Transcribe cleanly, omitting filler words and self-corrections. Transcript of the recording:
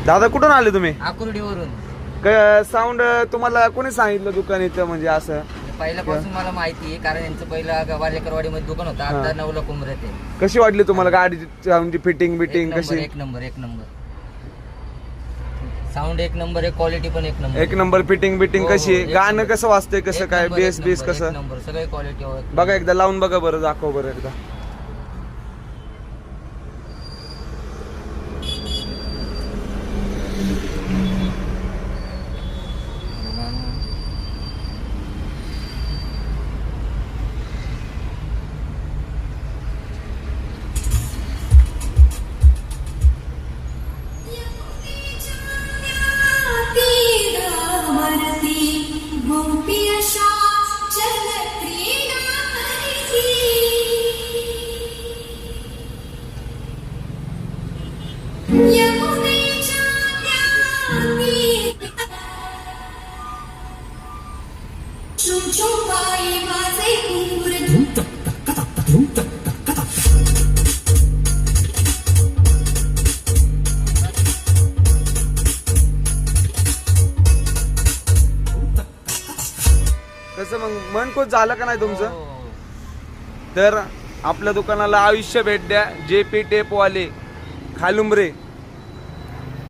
दादा कुठून आले तुम्ही? आकुर्डीवरून. साऊंड तुम्हाला कोणी सांगितलं दुकान इथं म्हणजे असं? पहिल्यापासून मला माहिती आहे, कारण यांचं पहिलं वालेकरवाडी मध्ये दुकान होतं, आता नवला कुंभरे ते. कशी वाटली तुम्हाला गाडीची फिटिंग बिटिंग कशी? एक नंबर साऊंड एक नंबर आहे, क्वालिटी पण एक नंबर. एक नंबर फिटिंग बिटिंग हो, कशी? एक गाणं नंबर. कसं वाजतंय, कसं काय, बेस बेस कसं? नंबर सगळे क्वालिटी. बघा एकदा लावून बघा बरं, दाखव बरं एकदा. कसं मग मन खुश झालं का नाही तुमचं? तर आपल्या दुकानाला आयुष्य भेट द्या. JP टेपवाले खालुंबरे.